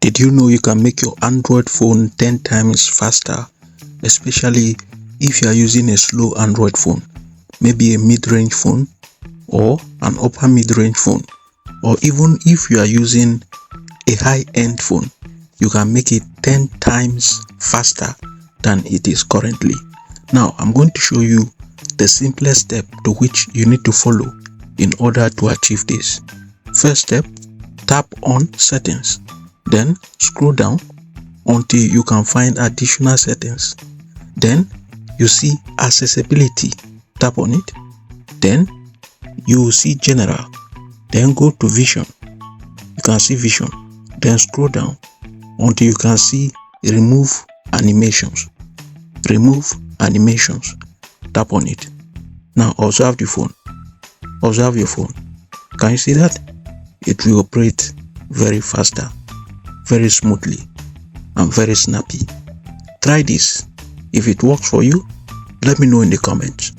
Did you know you can make your Android phone 10 times faster, especially if you are using a slow Android phone, maybe a mid-range phone or an upper mid-range phone, or even if you are using a high-end phone, you can make it 10 times faster than it is currently. Now, I'm going to show you the simplest step to which you need to follow in order to achieve this. First step, tap on Settings. Then scroll down until you can find Additional Settings. Then you see Accessibility. Tap on it. Then you will see General. Then go to Vision. You can see Vision. Then scroll down until you can see Remove Animations. Remove Animations. Tap on it. Now observe the phone. Observe your phone. Can you see that? It will operate very faster, very smoothly, and very snappy. Try this. If it works for you, let me know in the comments.